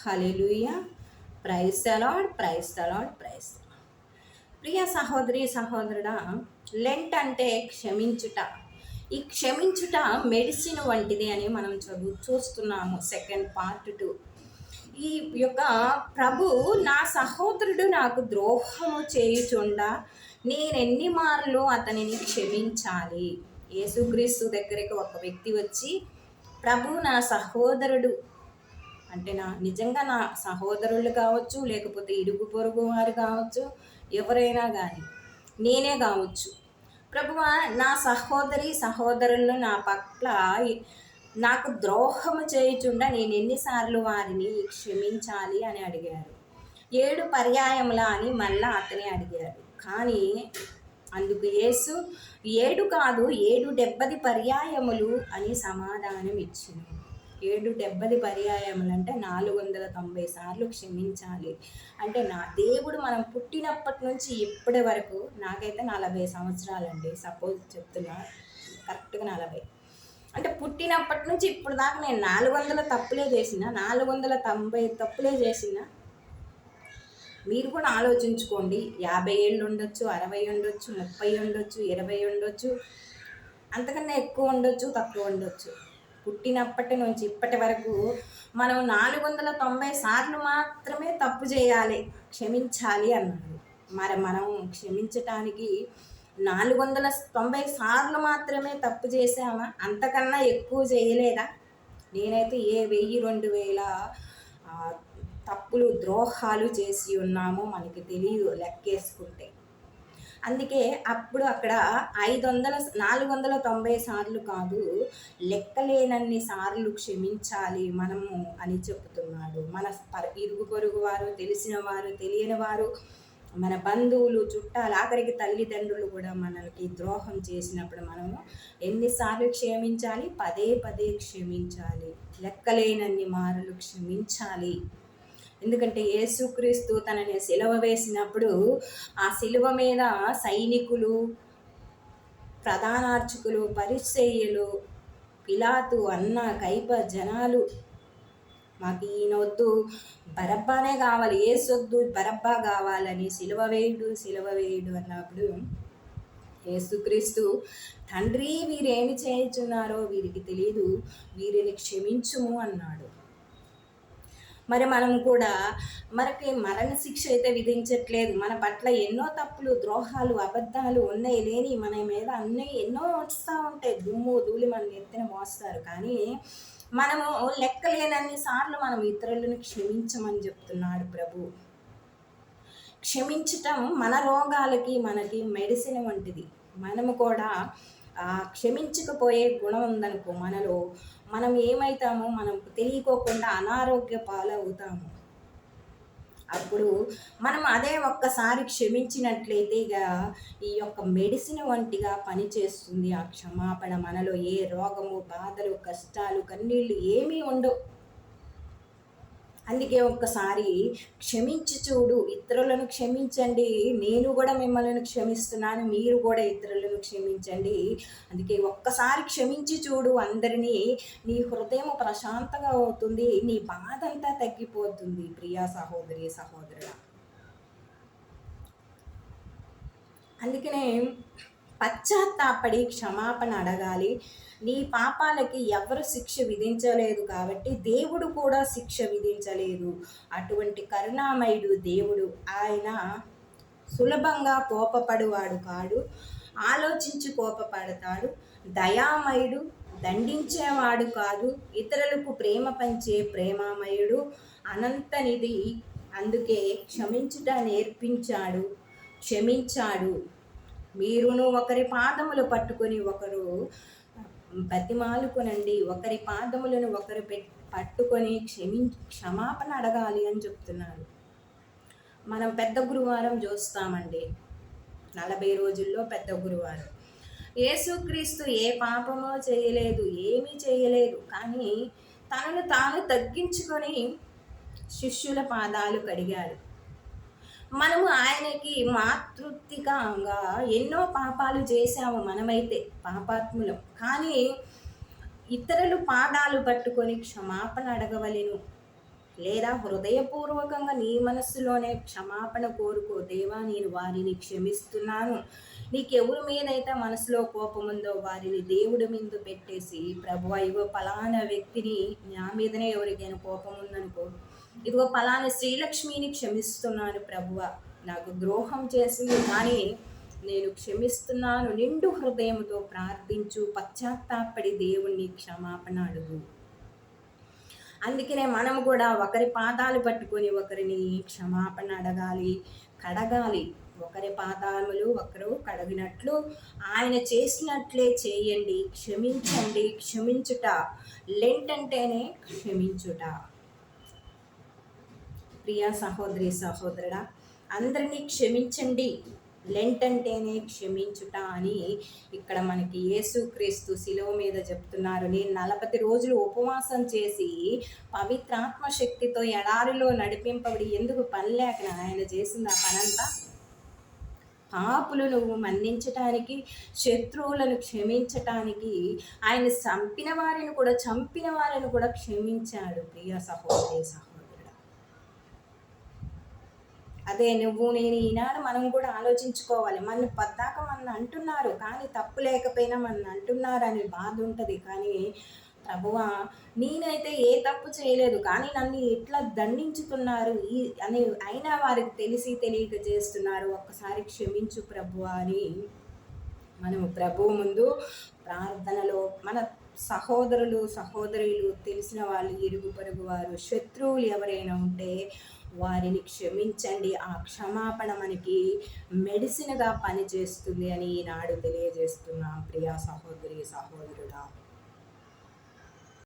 Hallelujah. Praise the Lord, praise the Lord, praise the Lord. ప్రియ సహోదరి సహోదరుడా, Lent అంటే క్షమించుట. ఈ క్షమించుట మెడిసిన్ వంటిది అని మనం చూస్తున్నాము. Second part 2. ఈ యొక్క ప్రభు నా సహోదరుడు నాకు ద్రోహము చేయుచుండా నేనెన్ని మార్లు అతనిని క్షమించాలి. యేసుక్రీస్తు దగ్గరికి ఒక వ్యక్తి వచ్చి, ప్రభు నా సహోదరుడు అంటే నిజంగా నా సహోదరులు కావచ్చు, లేకపోతే ఇరుగు పొరుగు వారు కావచ్చు, ఎవరైనా కానీ నేనే కావచ్చు, ప్రభువా నా సహోదరులను నా పట్ల నాకు ద్రోహము చేయుచుండా నేను ఎన్నిసార్లు వారిని క్షమించాలి అని అడిగారు. 7 పర్యాయములా అని మళ్ళా అతనే అడిగారు. కానీ అందుకు యేసు 7 కాదు 7 పర్యాయములు అని సమాధానం ఇచ్చింది. 7 పర్యాయములు అంటే 490 సార్లు క్షమించాలి. అంటే నా దేవుడు మనం పుట్టినప్పటి నుంచి ఇప్పటి వరకు, నాకైతే 40 సంవత్సరాలండి, సపోజ్ చెప్తున్నా, కరెక్ట్గా 40. అంటే పుట్టినప్పటి నుంచి ఇప్పుడు దాకా నేను 400 తప్పులే చేసిన, 490 తప్పులే చేసిన. మీరు కూడా ఆలోచించుకోండి. 50 ఏళ్ళు ఉండొచ్చు, 60 ఉండొచ్చు, 30 ఉండొచ్చు, 20 ఉండొచ్చు, అంతకన్నా ఎక్కువ ఉండొచ్చు, తక్కువ ఉండొచ్చు. పుట్టినప్పటి నుంచి ఇప్పటి వరకు మనం 490 సార్లు మాత్రమే తప్పు చేయాలి, క్షమించాలి అన్నాడు. మరి మనం క్షమించటానికి 490 సార్లు మాత్రమే తప్పు చేసామా? అంతకన్నా ఎక్కువ చేయలేదా? నేనైతే 1000, 2000 తప్పులు, ద్రోహాలు చేసి ఉన్నామో మనకి తెలియదు లెక్కేసుకుంటే. అందుకే అప్పుడు అక్కడ 490 సార్లు కాదు, లెక్కలేనన్ని సార్లు క్షమించాలి మనము అని చెప్తున్నాడు. మన ఇరుగు పొరుగు వారు, తెలిసిన వారు, తెలియని వారు, మన బంధువులు, చుట్టాలు, ఆఖరికి తల్లిదండ్రులు కూడా మనకి ద్రోహం చేసినప్పుడు మనము ఎన్నిసార్లు క్షమించాలి? పదే క్షమించాలి, లెక్కలేనన్ని మారులు క్షమించాలి. ఎందుకంటే యేసుక్రీస్తు తనని సిలువ వేసినప్పుడు ఆ సిలువ మీద సైనికులు, ప్రధానార్చకులు, పరిసయ్యులు, పిలాతు, అన్న, కైప, జనాలు, మాకు ఈయనొద్దు, బరబ్బానే కావాలి, యేసొద్దు, బరబ్బా కావాలని సిలువ వేయుడు అన్నప్పుడు యేసుక్రీస్తు, తండ్రి వీరేమి చేయుచున్నారో వీరికి తెలియదు, వీరిని క్షమించుము అన్నాడు. మరి మనం కూడా మనకి మరణ శిక్ష అయితే విధించట్లేదు. మన పట్ల ఎన్నో తప్పులు, ద్రోహాలు, అబద్ధాలు ఉన్నాయి లేని మన మీద అన్నీ ఎన్నో వస్తూ ఉంటాయి. దుమ్ము ధూళి మన ఎత్తిన మోస్తారు. కానీ మనము లెక్కలేనన్ని సార్లు మనం ఇతరులను క్షమించమని చెప్తున్నాడు ప్రభు. క్షమించటం మన రోగాలకి మనకి మెడిసిన్ వంటిది. మనము కూడా క్షమించకపోయే గుణం ఉందనుకో మనలో, మనం ఏమవుతామో మనం తెలియకోకుండా అనారోగ్య పాలవుతాము. అప్పుడు మనం అదే ఒక్కసారి క్షమించినట్లయితే ఇక ఈ యొక్క మెడిసిన్ వంటిగా పనిచేస్తుంది ఆ క్షమాపణ. మనలో ఏ రోగము, బాధలు, కష్టాలు, కన్నీళ్ళు ఏమీ ఉండవు. అందుకే ఒక్కసారి క్షమించి చూడు, ఇతరులను క్షమించండి, నేను కూడా మిమ్మల్ని క్షమిస్తున్నాను, మీరు కూడా ఇతరులను క్షమించండి. అందుకే ఒక్కసారి క్షమించి చూడు అందరినీ, నీ హృదయం ప్రశాంతంగా అవుతుంది, నీ బాధ అంతా తగ్గిపోతుంది. ప్రియా సహోదరి సహోదరుడా, అందుకనే పశ్చాత్తాపడి క్షమాపణ అడగాలి. నీ పాపాలకి ఎవరు శిక్ష విధించలేదు కాబట్టి దేవుడు కూడా శిక్ష విధించలేదు. అటువంటి కరుణామయుడు దేవుడు. ఆయన సులభంగా కోపపడువాడు కాడు, ఆలోచించి కోపపడతాడు. దయామయుడు, దండించేవాడు కాదు, ఇతరులకు ప్రేమ పంచే ప్రేమామయుడు, అనంతనిధి. అందుకే క్షమించుట నేర్పించాడు, క్షమించాడు. మీరును ఒకరి పాదములు పట్టుకొని ఒకరు బతిమాలుకొనండి, ఒకరి పాదములను ఒకరు పట్టుకొని క్షమాపణ అడగాలి అని చెప్తున్నాడు. మనం పెద్ద గురువారం చూస్తామండి, 40 రోజుల్లో పెద్ద గురువారం. యేసుక్రీస్తు ఏ పాపమో చేయలేదు, ఏమీ చేయలేదు, కానీ తనను తాను తగ్గించుకొని శిష్యుల పాదాలు కడిగాడు. మనము ఆయనకి మాతృత్తికంగా ఎన్నో పాపాలు చేశాము మనమైతే, పాపాత్ములం. కానీ ఇతరులు పాదాలు పట్టుకొని క్షమాపణ అడగవలెను. లేదా హృదయపూర్వకంగా నీ మనస్సులోనే క్షమాపణ కోరుకో. దేవా, నేను వారిని క్షమిస్తున్నాను. నీకెవరి మీదైతే మనసులో కోపం ఉందో వారిని దేవుడి మీద పెట్టేసి, ప్రభువా ఇగో పలానా వ్యక్తిని, నా మీదనే ఎవరికైనా కోపం ఉందనుకో, ఇదిగో పలానా శ్రీలక్ష్మిని క్షమిస్తున్నాను ప్రభువా, నాకు ద్రోహం చేసి కానీ నేను క్షమిస్తున్నాను. నిండు హృదయంతో ప్రార్థించు, పశ్చాత్తాపడి దేవుణ్ణి క్షమాపణ అడుగు. అందుకనే మనం కూడా ఒకరి పాదాలు పట్టుకొని ఒకరిని క్షమాపణ అడగాలి, కడగాలి. ఒకరి పాదాలు ఒకరు కడిగినట్లు ఆయన చేసినట్లే చేయండి. క్షమించండి. క్షమించుట, లెంట్ అంటేనే క్షమించుట. ప్రియా సహోదరి సహోదరుడా, అందరినీ క్షమించండి. లెంట్ అంటేనే క్షమించుట అని ఇక్కడ మనకి యేసుక్రీస్తు శిలువ మీద చెప్తున్నారు. నేను 40 రోజులు ఉపవాసం చేసి పవిత్రాత్మ శక్తితో ఎడారిలో నడిపింపబడి, ఎందుకు పని లేక ఆయన చేసింది ఆ పనంతా? పాపులను మన్నించటానికి, శత్రువులను క్షమించటానికి, ఆయన చంపిన వారిని కూడా క్షమించాడు. ప్రియ సహోదరి సహోదరుడా, అదే నువ్వు నేను ఈనాడు మనం కూడా ఆలోచించుకోవాలి. మన పద్దాక మన అంటున్నారు కానీ తప్పు లేకపోయినా మన అంటున్నారు అని బాధ ఉంటుంది. కానీ ప్రభువా, నేనైతే ఏ తప్పు చేయలేదు కానీ నన్ను ఇట్లా దండించుతున్నారు అని అయినా వారికి తెలిసి తెలియక చేస్తున్నారు, ఒక్కసారి క్షమించు ప్రభువా అని మనము ప్రభువు ముందు ప్రార్థనలో మన సహోదరులు సహోదరులు, తెలిసిన వాళ్ళు, ఇరుగు పొరుగు వారు, శత్రువులు ఎవరైనా ఉంటే వారిని క్షమించండి. ఆ క్షమాపణ మనకి మెడిసిన్గా పనిచేస్తుంది అని ఈనాడు తెలియజేస్తున్నాం. ప్రియా సహోదరి సహోదరుడా.